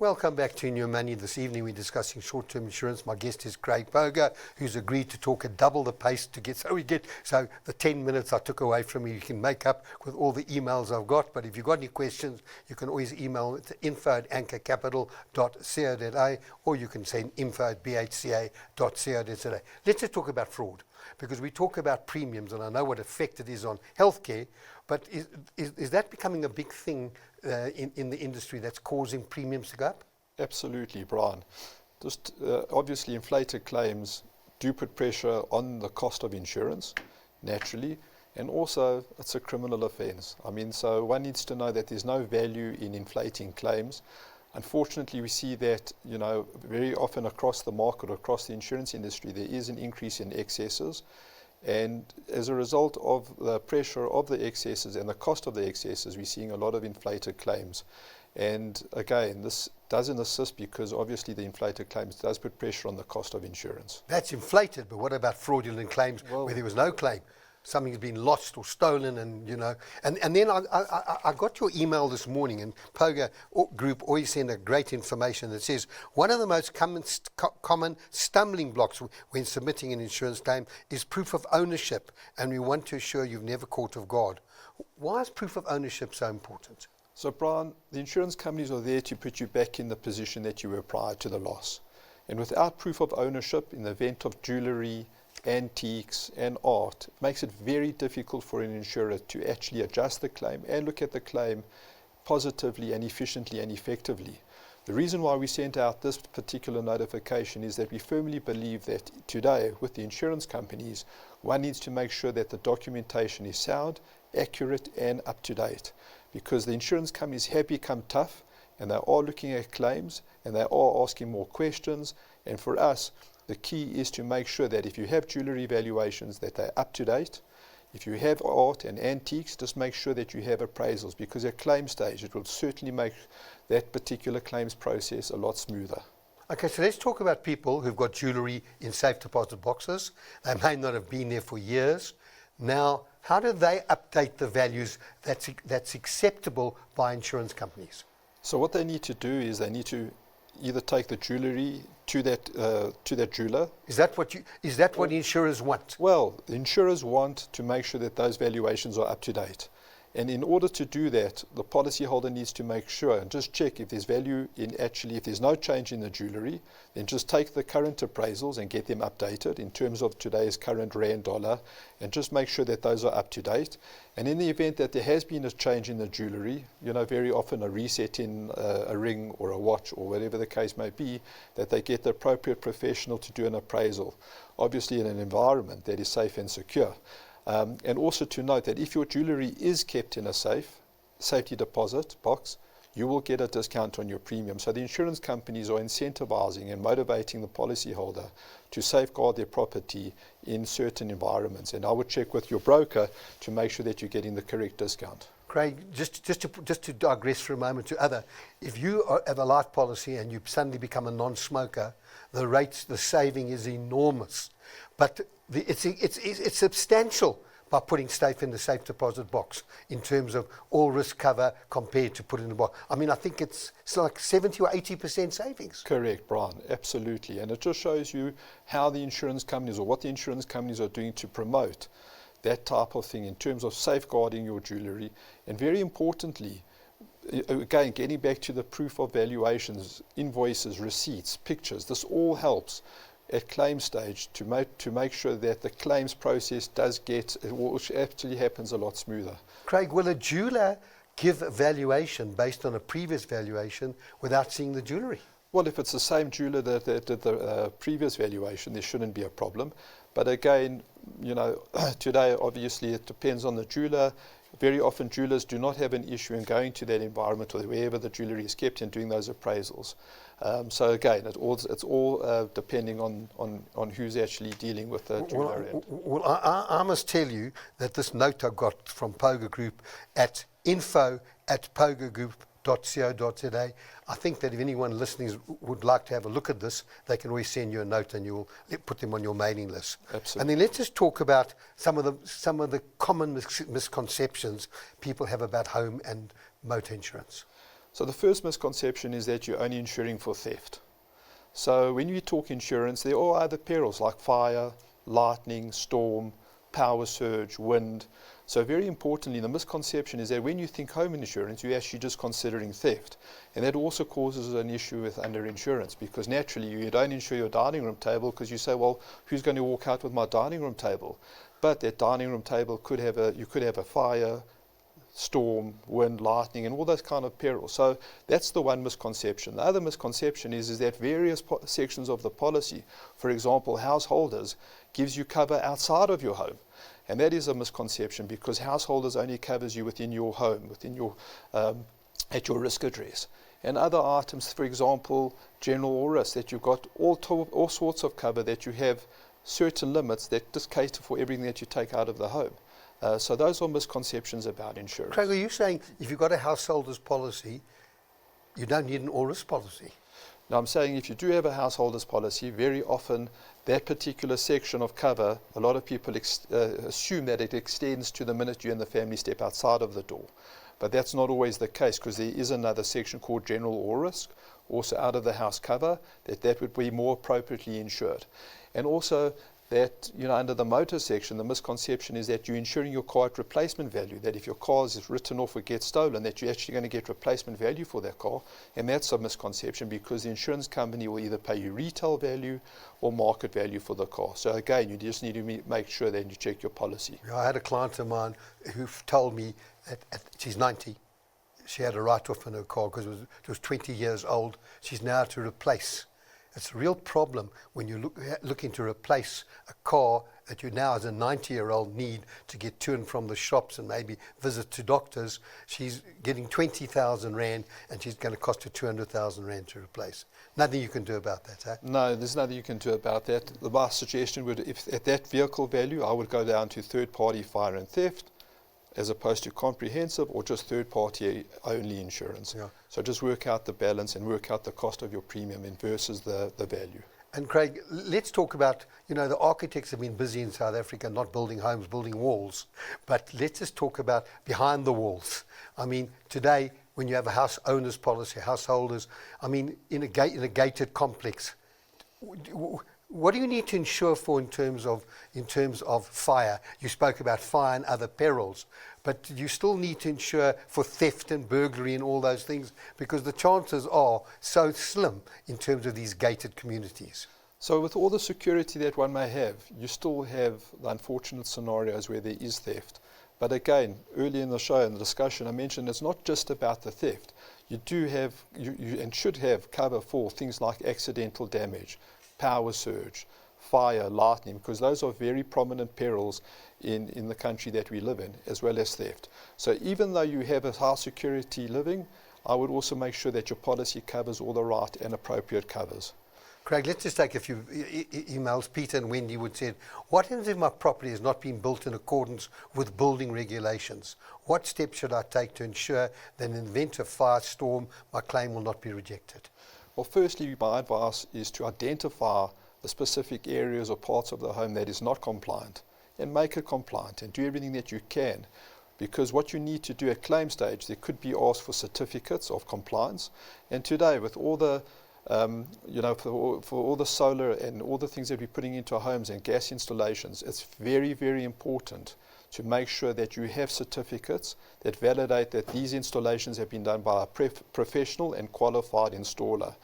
Welcome back to In Your Money. This evening we're discussing short-term insurance. My guest is Craig Poger, who's agreed to talk at double the pace to get, so the 10 minutes I took away from you can make up with all the emails I've got. But if you've got any questions, you can always email it to info@anchorcapital.co.za, or you can send info@bhca.co.za. Let's just talk about fraud, because we talk about premiums, and I know what effect it is on healthcare, but is that becoming a big thing in the industry that's causing premiums to go up? Absolutely, Bryan. Just obviously inflated claims do put pressure on the cost of insurance, naturally, and also it's a criminal offence. I mean, so one needs to know that there's no value in inflating claims. Unfortunately, we see that, very often across the market, across the insurance industry, there is an increase in excesses. And as a result of the pressure of the excesses and the cost of the excesses, we're seeing a lot of inflated claims. And again, this doesn't assist because obviously the inflated claims does put pressure on the cost of insurance. That's inflated, but what about fraudulent claims where there was no claim? Something's been lost or stolen, and then I got your email this morning, and Poga Group always send a great information that says one of the most common stumbling blocks when submitting an insurance claim is proof of ownership, and we want to assure you've never caught off guard. Why is proof of ownership so important? So, Bryan, the insurance companies are there to put you back in the position that you were prior to the loss. And without proof of ownership, in the event of jewellery, antiques and art, it makes it very difficult for an insurer to actually adjust the claim and look at the claim positively and efficiently and effectively. The reason why we sent out this particular notification is that we firmly believe that today with the insurance companies, one needs to make sure that the documentation is sound, accurate and up to date, because the insurance companies have become tough and they are looking at claims and they are asking more questions. And for us, the key is to make sure that if you have jewellery valuations, that they're up to date. If you have art and antiques, just make sure that you have appraisals, because at claim stage, it will certainly make that particular claims process a lot smoother. Okay, so let's talk about people who've got jewellery in safe deposit boxes. They may not have been there for years. Now, how do they update the values that's acceptable by insurance companies? So what they need to do is they need to either take the jewellery to that jeweler. Is that what insurers want? Well, the insurers want to make sure that those valuations are up to date. And in order to do that, the policyholder needs to make sure and just check if there's value in if there's no change in the jewellery, then just take the current appraisals and get them updated in terms of today's current rand dollar, and just make sure that those are up to date. And in the event that there has been a change in the jewellery, very often a reset in a ring or a watch or whatever the case may be, that they get the appropriate professional to do an appraisal, obviously in an environment that is safe and secure. And also to note that if your jewellery is kept in a safety deposit box, you will get a discount on your premium. So the insurance companies are incentivizing and motivating the policyholder to safeguard their property in certain environments. And I would check with your broker to make sure that you're getting the correct discount. Craig, just to digress for a moment to other, if you have a life policy and you suddenly become a non-smoker, the saving is enormous. But it's substantial by putting safe in the safe deposit box in terms of all risk cover compared to put in the box. I mean, I think it's like 70 or 80% savings. Correct, Bryan, absolutely. And it just shows you how the insurance companies, or what the insurance companies are doing to promote that type of thing in terms of safeguarding your jewellery. And very importantly, again, getting back to the proof of valuations, invoices, receipts, pictures, this all helps at claim stage to make sure that the claims process which actually happens a lot smoother. Craig, will a jeweller give a valuation based on a previous valuation without seeing the jewellery? Well, if it's the same jeweller that did the previous valuation, there shouldn't be a problem. But again, today obviously it depends on the jeweller. Very often jewellers do not have an issue in going to that environment or wherever the jewellery is kept and doing those appraisals. So again, it's all depending on who's actually dealing with the jeweller. Well, I must tell you that this note I got from Poga Group at info@pogagroup.co.za, I think that if anyone listening would like to have a look at this, they can always send you a note and you'll put them on your mailing list. Absolutely. And then let's just talk about some of the common misconceptions people have about home and motor insurance. So the first misconception is that you're only insuring for theft. So when you talk insurance, there are other perils like fire, lightning, storm, power surge, wind. So very importantly, the misconception is that when you think home insurance, you're actually just considering theft. And that also causes an issue with underinsurance, because naturally you don't insure your dining room table because you say, well, who's going to walk out with my dining room table? But that dining room table could have a fire, storm, wind, lightning, and all those kind of perils. So that's the one misconception. The other misconception is that various sections of the policy, for example, householders, gives you cover outside of your home. And that is a misconception, because householders only covers you within your home, within your at your risk address. And other items, for example, general all risk, that you've got all sorts of cover, that you have certain limits that just cater for everything that you take out of the home. So those are misconceptions about insurance. Craig, are you saying if you've got a householder's policy, you don't need an all-risk policy? Now, I'm saying if you do have a householder's policy, very often that particular section of cover, a lot of people assume that it extends to the minute you and the family step outside of the door. But that's not always the case, because there is another section called general all risk, also out of the house cover, that would be more appropriately insured. And also that, under the motor section, the misconception is that you're insuring your car at replacement value, that if your car is written off or gets stolen, that you're actually going to get replacement value for that car. And that's a misconception, because the insurance company will either pay you retail value or market value for the car. So again, you just need to make sure that you check your policy. I had a client of mine who told me she's 90. She had a write-off on her car because it was 20 years old. She's now to replace. It's a real problem when you're looking to replace a car that you now, as a 90-year-old, need to get to and from the shops and maybe visit to doctors. She's getting 20,000 Rand, and she's going to cost her 200,000 Rand to replace. Nothing you can do about that, eh? No, there's nothing you can do about that. My suggestion would, if at that vehicle value, I would go down to third-party fire and theft, as opposed to comprehensive or just third-party only insurance. Yeah. So just work out the balance and work out the cost of your premium versus the value. And Craig, let's talk about, the architects have been busy in South Africa, not building homes, building walls. But let's just talk about behind the walls. I mean, today, when you have a house owner's policy, householders, in a gated complex, what do you need to insure for in terms of fire? You spoke about fire and other perils, but you still need to insure for theft and burglary and all those things, because the chances are so slim in terms of these gated communities. So with all the security that one may have, you still have the unfortunate scenarios where there is theft. But again, early in the show, in the discussion, I mentioned it's not just about the theft. You do have, you and should have cover for things like accidental damage, power surge, fire, lightning, because those are very prominent perils in the country that we live in, as well as theft. So even though you have a high security living, I would also make sure that your policy covers all the right and appropriate covers. Craig, let's just take a few emails. Peter and Wendy would say, what happens if my property has not been built in accordance with building regulations? What steps should I take to ensure that in the event of fire storm, my claim will not be rejected? Well, firstly, my advice is to identify the specific areas or parts of the home that is not compliant and make it compliant and do everything that you can. Because what you need to do at claim stage, there could be asked for certificates of compliance. And today, with all the for all the solar and all the things that we're putting into our homes and gas installations, it's very, very important to make sure that you have certificates that validate that these installations have been done by a professional and qualified installer.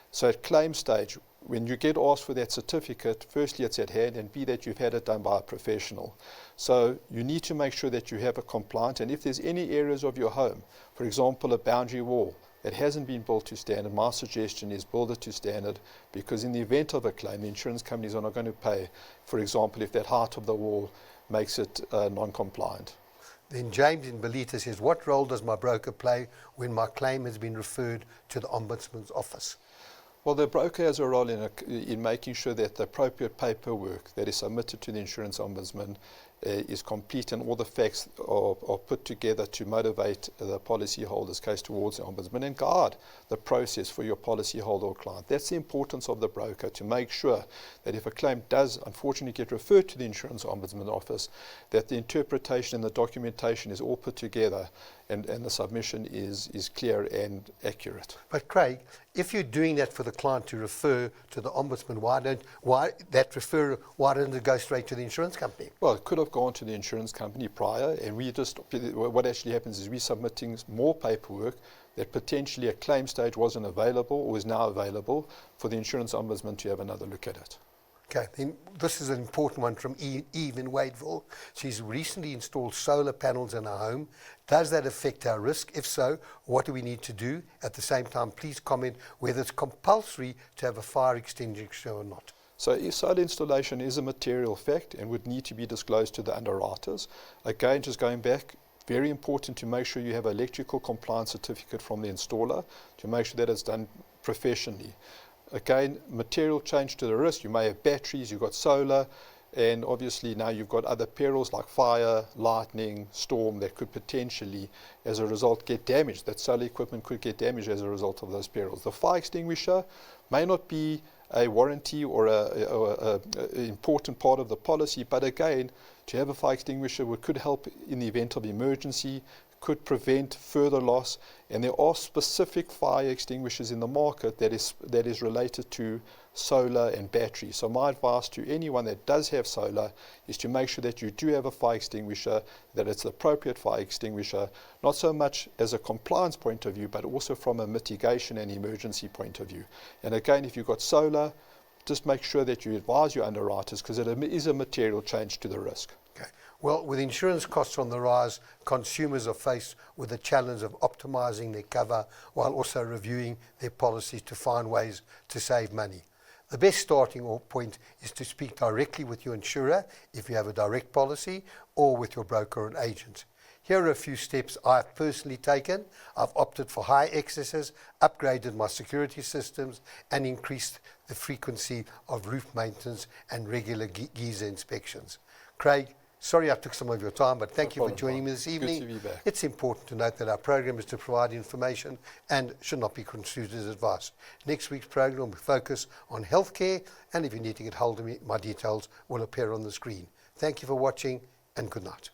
So at claim stage, when you get asked for that certificate, firstly it's at hand, and B, that you've had it done by a professional. So you need to make sure that you have a compliant, and if there's any areas of your home, for example a boundary wall, that hasn't been built to standard, my suggestion is build it to standard, because in the event of a claim, the insurance companies are not going to pay, for example, if that height of the wall makes it non-compliant. Then James in Belita says, what role does my broker play when my claim has been referred to the Ombudsman's office? Well, the broker has a role in making sure that the appropriate paperwork that is submitted to the insurance ombudsman is complete and all the facts are put together to motivate the policyholder's case towards the Ombudsman and guide the process for your policyholder or client. That's the importance of the broker, to make sure that if a claim does unfortunately get referred to the Insurance Ombudsman Office, that the interpretation and the documentation is all put together and the submission is clear and accurate. But Craig, if you're doing that for the client to refer to the Ombudsman, why doesn't it go straight to the insurance company? Well, it could have gone to the insurance company prior, and what actually happens is we're submitting more paperwork that potentially at claim stage wasn't available or is now available for the Insurance Ombudsman to have another look at it. Okay, then this is an important one from Eve in Wadeville. She's recently installed solar panels in her home. Does that affect our risk? If so, what do we need to do? At the same time, please comment whether it's compulsory to have a fire extinguisher or not. So solar installation is a material fact and would need to be disclosed to the underwriters. Again, just going back, very important to make sure you have an electrical compliance certificate from the installer to make sure that it's done professionally. Again, material change to the risk. You may have batteries, you've got solar, and obviously now you've got other perils like fire, lightning, storm that could potentially, as a result, get damaged. That solar equipment could get damaged as a result of those perils. The fire extinguisher may not be a warranty or an important part of the policy, but again, to have a fire extinguisher could help in the event of emergency, could prevent further loss, and there are specific fire extinguishers in the market that is related to solar and battery. So my advice to anyone that does have solar is to make sure that you do have a fire extinguisher, that it's the appropriate fire extinguisher, not so much as a compliance point of view, but also from a mitigation and emergency point of view. And again, if you've got solar, just make sure that you advise your underwriters, because it is a material change to the risk. Okay. Well, with insurance costs on the rise, consumers are faced with the challenge of optimizing their cover while also reviewing their policies to find ways to save money. The best starting point is to speak directly with your insurer if you have a direct policy, or with your broker and agent. Here are a few steps I've personally taken. I've opted for high excesses, upgraded my security systems, and increased the frequency of roof maintenance and regular geyser inspections. Craig, sorry I took some of your time, but thank you for joining me this evening. Good to be back. It's important to note that our program is to provide information and should not be construed as advice. Next week's program will focus on healthcare, and if you need to get hold of me, my details will appear on the screen. Thank you for watching, and good night.